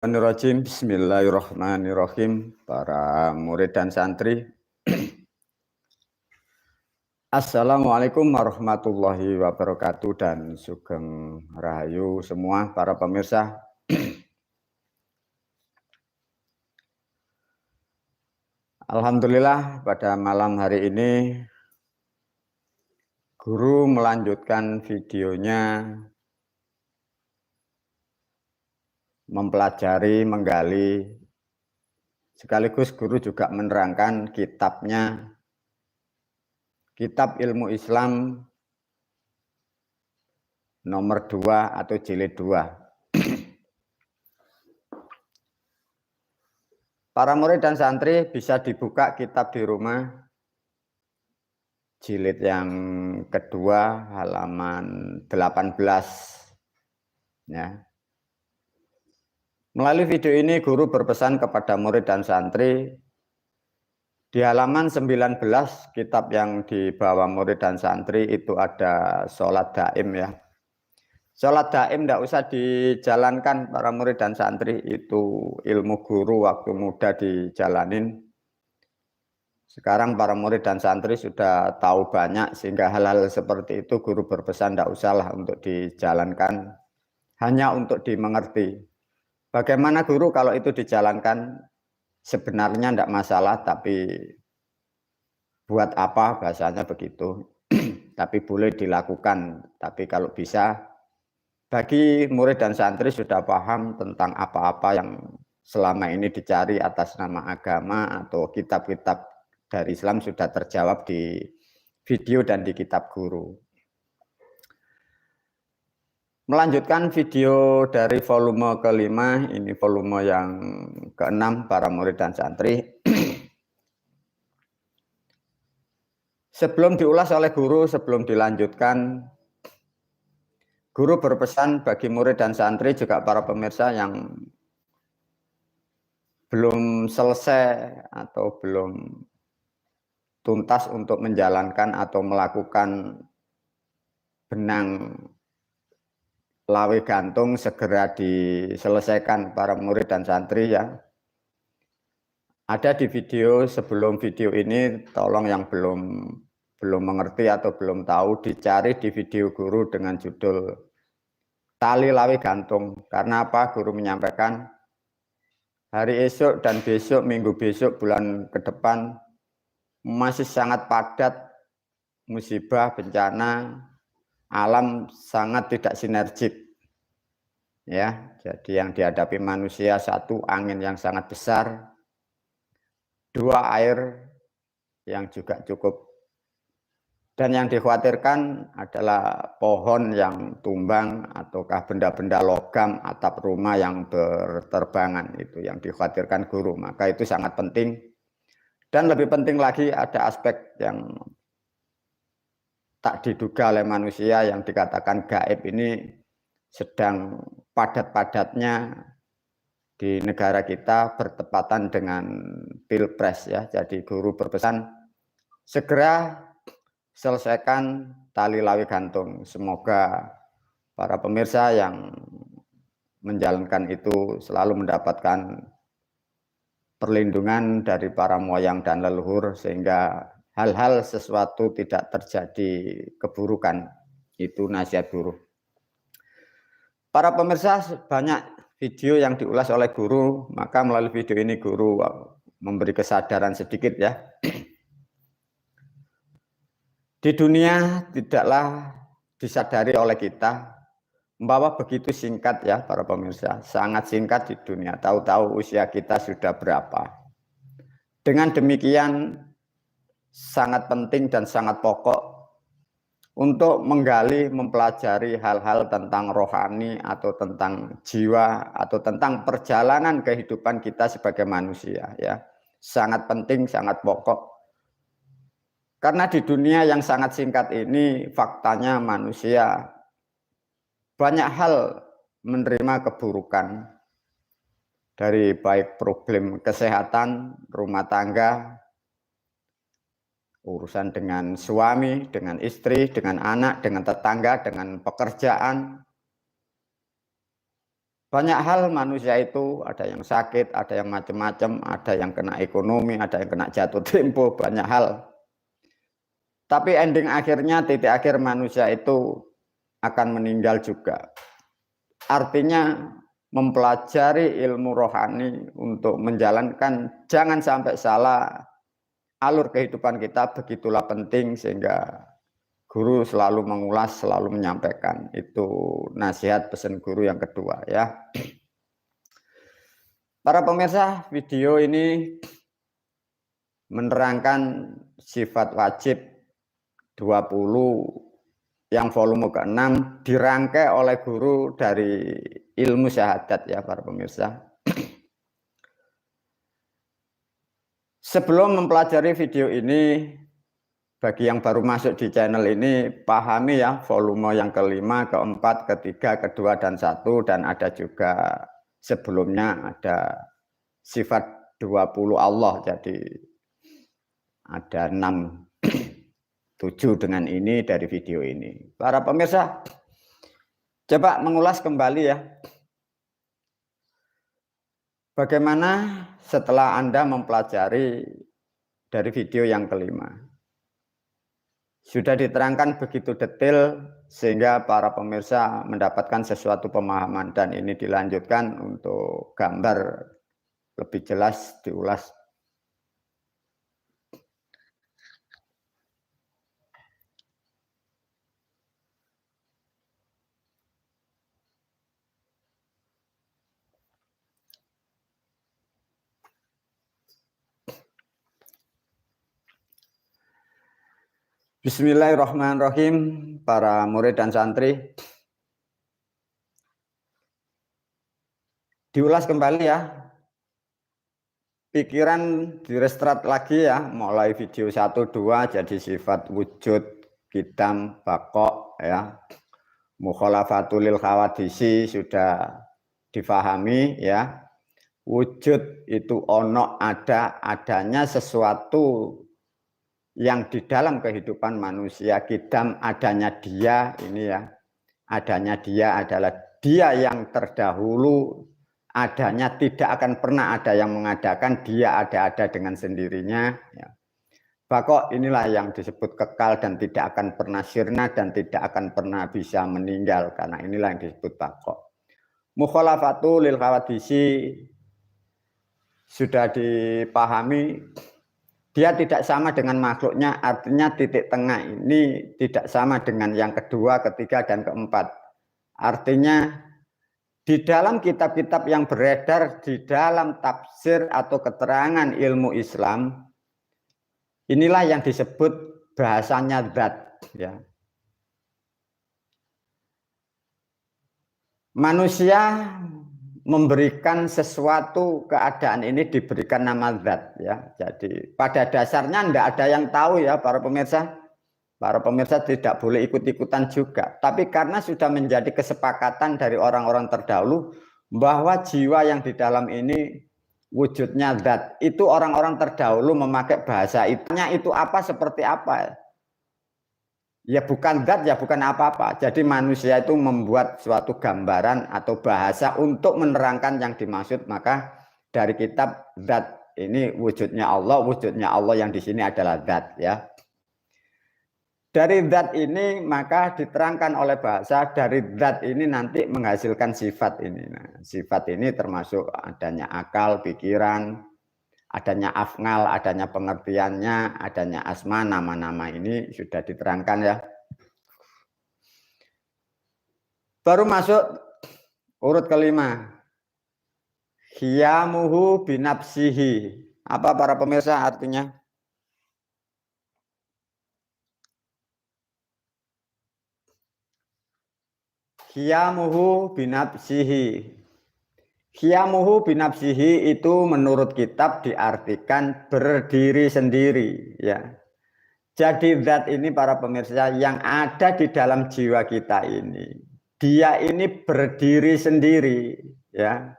Bismillahirrahmanirrahim. Para murid dan santri, Assalamualaikum warahmatullahi wabarakatuh dan sugeng rahayu semua para pemirsa. Alhamdulillah pada malam hari ini guru melanjutkan videonya mempelajari, menggali, sekaligus guru juga menerangkan kitabnya, Kitab Ilmu Islam nomor 2 atau jilid 2. Para murid dan santri bisa dibuka kitab di rumah, jilid yang kedua halaman 18 ya. Melalui video ini guru berpesan kepada murid dan santri di halaman 19 kitab yang dibawa murid dan santri itu ada sholat daim ya. Sholat daim tidak usah dijalankan para murid dan santri, itu ilmu guru waktu muda dijalanin. Sekarang para murid dan santri sudah tahu banyak sehingga hal-hal seperti itu guru berpesan tidak usahlah untuk dijalankan, hanya untuk dimengerti. Bagaimana guru kalau itu dijalankan sebenarnya tidak masalah, tapi buat apa bahasanya begitu. Tapi boleh dilakukan, tapi kalau bisa bagi murid dan santri sudah paham tentang apa-apa yang selama ini dicari atas nama agama atau kitab-kitab dari Islam sudah terjawab di video dan di kitab guru. Melanjutkan video dari volume kelima, ini volume yang ke-6 para murid dan santri. Sebelum diulas oleh guru, sebelum dilanjutkan, guru berpesan bagi murid dan santri juga para pemirsa yang belum selesai atau belum tuntas untuk menjalankan atau melakukan benang lawe gantung, segera diselesaikan para murid dan santri ya. Ada di video sebelum video ini, tolong yang belum mengerti atau belum tahu dicari di video guru dengan judul Tali Lawe Gantung. Karena apa? Guru menyampaikan hari esok dan besok, minggu besok, bulan ke depan masih sangat padat musibah, bencana, alam sangat tidak sinergik ya. Jadi yang dihadapi manusia, satu angin yang sangat besar, dua air yang juga cukup, dan yang dikhawatirkan adalah pohon yang tumbang ataukah benda-benda logam atap rumah yang berterbangan, itu yang dikhawatirkan guru. Maka itu sangat penting, dan lebih penting lagi ada aspek yang tak diduga oleh manusia yang dikatakan gaib ini sedang padat-padatnya di negara kita bertepatan dengan pilpres ya. Jadi guru berpesan segera selesaikan tali lawe gantung. Semoga para pemirsa yang menjalankan itu selalu mendapatkan perlindungan dari para moyang dan leluhur sehingga hal-hal sesuatu tidak terjadi keburukan. Itu nasihat guru. Para pemirsa, banyak video yang diulas oleh guru, maka melalui video ini guru memberi kesadaran sedikit ya. Di dunia tidaklah disadari oleh kita bahwa begitu singkat ya para pemirsa, sangat singkat di dunia. Tahu-tahu usia kita sudah berapa. Dengan demikian sangat penting dan sangat pokok untuk menggali, mempelajari hal-hal tentang rohani atau tentang jiwa atau tentang perjalanan kehidupan kita sebagai manusia ya. Sangat penting, sangat pokok. Karena di dunia yang sangat singkat ini faktanya manusia banyak hal menerima keburukan, dari baik problem kesehatan, rumah tangga, urusan dengan suami, dengan istri, dengan anak, dengan tetangga, dengan pekerjaan. Banyak hal manusia itu, ada yang sakit, ada yang macam-macam, ada yang kena ekonomi, ada yang kena jatuh tempo, banyak hal. Tapi ending akhirnya, titik akhir manusia itu akan meninggal juga. Artinya mempelajari ilmu rohani untuk menjalankan, jangan sampai salah alur kehidupan kita, begitulah penting, sehingga guru selalu mengulas, selalu menyampaikan. Itu nasihat pesan guru yang kedua ya. Para pemirsa, video ini menerangkan sifat wajib 20 yang volume ke-6 dirangkai oleh guru dari ilmu syahadat ya para pemirsa. Sebelum mempelajari video ini, bagi yang baru masuk di channel ini, pahami ya volume yang kelima, keempat, ketiga, kedua, dan satu, dan ada juga sebelumnya ada sifat 20 Allah, jadi ada 6, 7 dengan ini dari video ini. Para pemirsa, coba mengulas kembali ya. Bagaimana setelah Anda mempelajari dari video yang kelima. Sudah diterangkan begitu detail sehingga para pemirsa mendapatkan sesuatu pemahaman, dan ini dilanjutkan untuk gambar lebih jelas diulas. Bismillahirrahmanirrahim, para murid dan santri. Diulas kembali ya. Pikiran direstart lagi ya, mulai video 1, 2, jadi sifat wujud, qidam, baqo ya. Mukhalafatul lil khawadisi sudah difahami ya. Wujud itu ono, ada, adanya sesuatu yang di dalam kehidupan manusia. Qidam, adanya dia, ini ya. Adanya dia adalah dia yang terdahulu, adanya tidak akan pernah ada yang mengadakan, dia ada-ada dengan sendirinya ya. Baqo inilah yang disebut kekal dan tidak akan pernah sirna dan tidak akan pernah bisa meninggal, karena inilah yang disebut baqo. Mukhalafatu lil khawadisi sudah dipahami, dia tidak sama dengan makhluknya, artinya titik tengah ini tidak sama dengan yang kedua, ketiga, dan keempat. Artinya di dalam kitab-kitab yang beredar di dalam tafsir atau keterangan ilmu Islam, inilah yang disebut bahasanya zat ya. Manusia memberikan sesuatu keadaan ini diberikan nama zat ya. Jadi pada dasarnya tidak ada yang tahu ya para pemirsa. Para pemirsa tidak boleh ikut-ikutan juga. Tapi karena sudah menjadi kesepakatan dari orang-orang terdahulu bahwa jiwa yang di dalam ini wujudnya zat, itu orang-orang terdahulu memakai bahasa itu apa seperti apa? Ya bukan zat, ya bukan apa-apa. Jadi manusia itu membuat suatu gambaran atau bahasa untuk menerangkan yang dimaksud. Maka dari kitab zat ini wujudnya Allah yang di sini adalah zat ya. Dari zat ini maka diterangkan oleh bahasa, dari zat ini nanti menghasilkan sifat ini. Nah, sifat ini termasuk adanya akal, pikiran, adanya afngal, adanya pengertiannya, adanya asma, nama-nama ini sudah diterangkan ya. Baru masuk urut kelima. Khiyamuhu binafsihi. Apa para pemirsa artinya? Khiyamuhu binafsihi. Khiyamuhu binafsihi itu menurut kitab diartikan berdiri sendiri ya. Jadi zat ini para pemirsa yang ada di dalam jiwa kita ini, dia ini berdiri sendiri ya.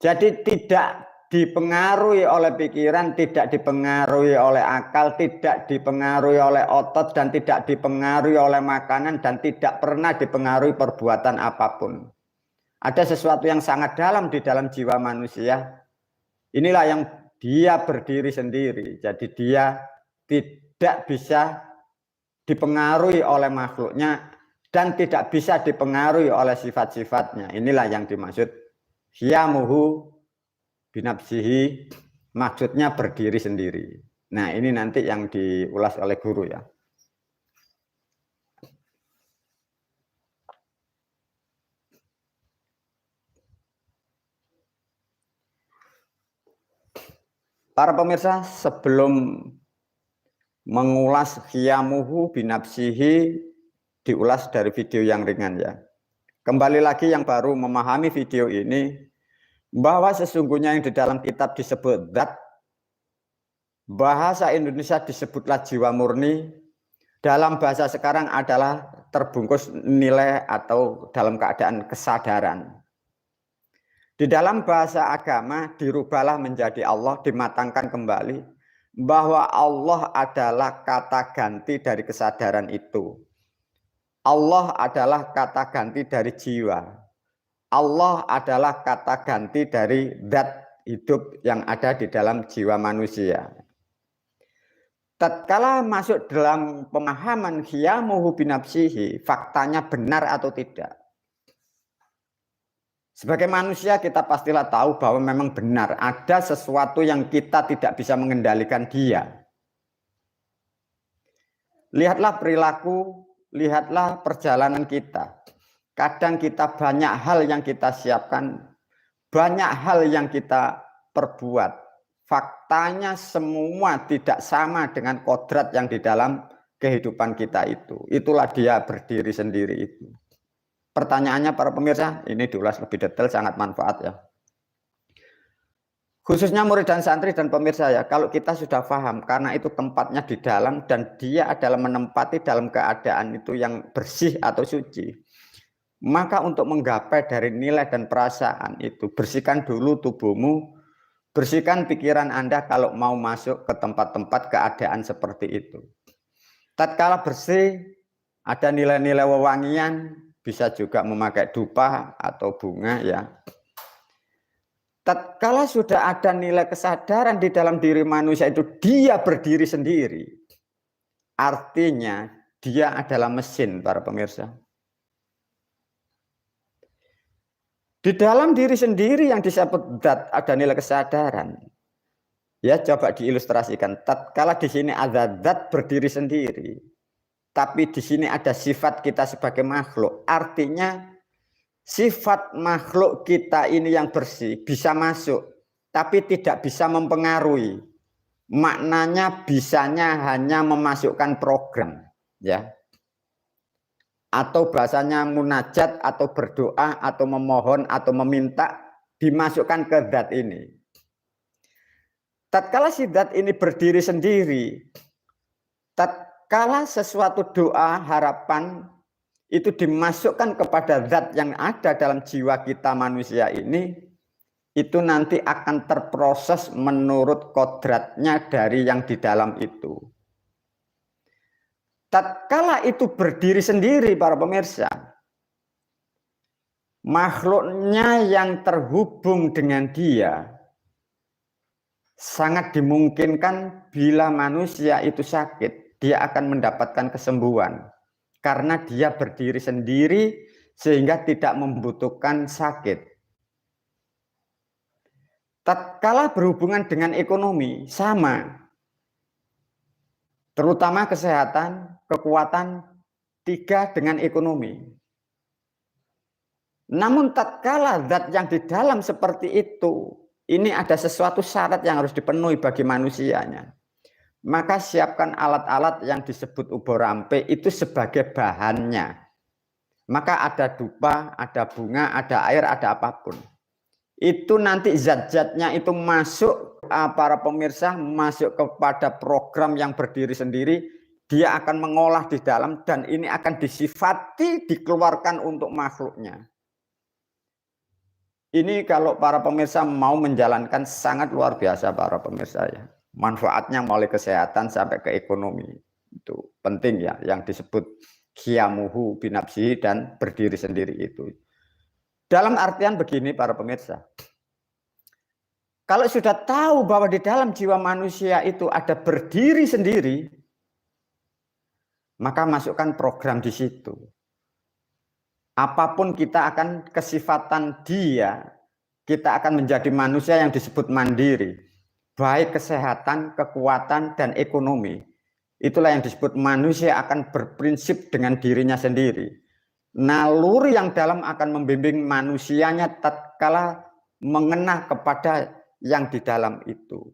Jadi tidak dipengaruhi oleh pikiran, tidak dipengaruhi oleh akal, tidak dipengaruhi oleh otot, dan tidak dipengaruhi oleh makanan, dan tidak pernah dipengaruhi perbuatan apapun. Ada sesuatu yang sangat dalam di dalam jiwa manusia. Inilah yang dia berdiri sendiri. Jadi dia tidak bisa dipengaruhi oleh makhluknya dan tidak bisa dipengaruhi oleh sifat-sifatnya. Inilah yang dimaksud qiyamuhu binafsihi, maksudnya berdiri sendiri. Nah, ini nanti yang diulas oleh guru ya. Para pemirsa, sebelum mengulas qiyamuhu binafsihi, diulas dari video yang ringan ya. Kembali lagi yang baru memahami video ini, bahwa sesungguhnya yang di dalam kitab disebut zat, bahasa Indonesia disebutlah jiwa murni, dalam bahasa sekarang adalah terbungkus nilai atau dalam keadaan kesadaran. Di dalam bahasa agama dirubahlah menjadi Allah, dimatangkan kembali bahwa Allah adalah kata ganti dari kesadaran itu. Allah adalah kata ganti dari jiwa. Allah adalah kata ganti dari zat hidup yang ada di dalam jiwa manusia. Tatkala masuk dalam pemahaman qiyamuhu binafsihi, faktanya benar atau tidak? Sebagai manusia kita pastilah tahu bahwa memang benar ada sesuatu yang kita tidak bisa mengendalikan dia. Lihatlah perilaku, lihatlah perjalanan kita. Kadang kita banyak hal yang kita siapkan, banyak hal yang kita perbuat. Faktanya semua tidak sama dengan kodrat yang di dalam kehidupan kita itu. Itulah dia berdiri sendiri itu. Pertanyaannya para pemirsa, ini diulas lebih detail, sangat manfaat ya. Khususnya murid dan santri dan pemirsa ya, kalau kita sudah paham, karena itu tempatnya di dalam dan dia adalah menempati dalam keadaan itu yang bersih atau suci. Maka untuk menggapai dari nilai dan perasaan itu, bersihkan dulu tubuhmu, bersihkan pikiran Anda kalau mau masuk ke tempat-tempat keadaan seperti itu. Tatkala bersih, ada nilai-nilai wewangian, bisa juga memakai dupa atau bunga ya. Tatkala sudah ada nilai kesadaran di dalam diri manusia itu, dia berdiri sendiri. Artinya dia adalah mesin para pemirsa. Di dalam diri sendiri yang disebut zat ada nilai kesadaran. Ya coba diilustrasikan. Tatkala di sini ada zat berdiri sendiri. Tapi di sini ada sifat kita sebagai makhluk. Artinya sifat makhluk kita ini yang bersih bisa masuk, tapi tidak bisa mempengaruhi. Maknanya bisanya hanya memasukkan program, ya. Atau bahasanya munajat atau berdoa atau memohon atau meminta dimasukkan ke zat ini. Tatkala si zat ini berdiri sendiri, tatkala sesuatu doa, harapan itu dimasukkan kepada zat yang ada dalam jiwa kita manusia ini, itu nanti akan terproses menurut kodratnya dari yang di dalam itu. Tatkala itu berdiri sendiri para pemirsa, makhluknya yang terhubung dengan dia, sangat dimungkinkan bila manusia itu sakit, dia akan mendapatkan kesembuhan. Karena dia berdiri sendiri sehingga tidak membutuhkan sakit. Tatkala berhubungan dengan ekonomi, sama. Terutama kesehatan, kekuatan, tiga dengan ekonomi. Namun tatkala zat yang di dalam seperti itu, ini ada sesuatu syarat yang harus dipenuhi bagi manusianya. Maka siapkan alat-alat yang disebut uborampe itu sebagai bahannya. Maka ada dupa, ada bunga, ada air, ada apapun. Itu nanti zat-zatnya itu masuk, para pemirsa, masuk kepada program yang berdiri sendiri. Dia akan mengolah di dalam dan ini akan disifati, dikeluarkan untuk makhluknya. Ini kalau para pemirsa mau menjalankan sangat luar biasa para pemirsa ya. Manfaatnya mulai kesehatan sampai ke ekonomi. Itu penting ya yang disebut qiyamuhu binafsihi dan berdiri sendiri itu. Dalam artian begini para pemirsa. Kalau sudah tahu bahwa di dalam jiwa manusia itu ada berdiri sendiri, maka masukkan program di situ. Apapun kita akan kesifatan dia, kita akan menjadi manusia yang disebut mandiri. Baik kesehatan, kekuatan, dan ekonomi. Itulah yang disebut manusia akan berprinsip dengan dirinya sendiri. Naluri yang dalam akan membimbing manusianya tatkala mengena kepada yang di dalam itu.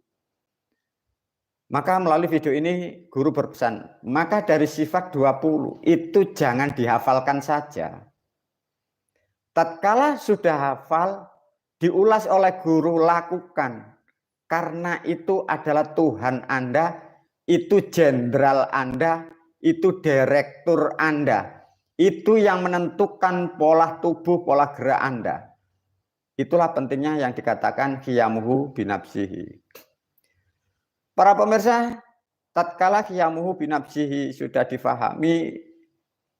Maka melalui video ini guru berpesan, maka dari sifat 20 itu jangan dihafalkan saja. Tatkala sudah hafal, diulas oleh guru, lakukan. Karena itu adalah Tuhan Anda, itu jenderal Anda, itu direktur Anda. Itu yang menentukan pola tubuh, pola gerak Anda. Itulah pentingnya yang dikatakan qiyamuhu binafsihi. Para pemirsa, tatkala qiyamuhu binafsihi sudah difahami,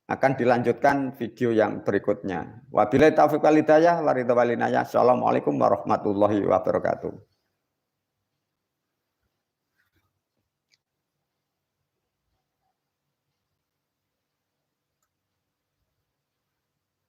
akan dilanjutkan video yang berikutnya. Wabillahi taufiq wal hidayah, wa ridha wal inayah. Assalamualaikum warahmatullahi wabarakatuh.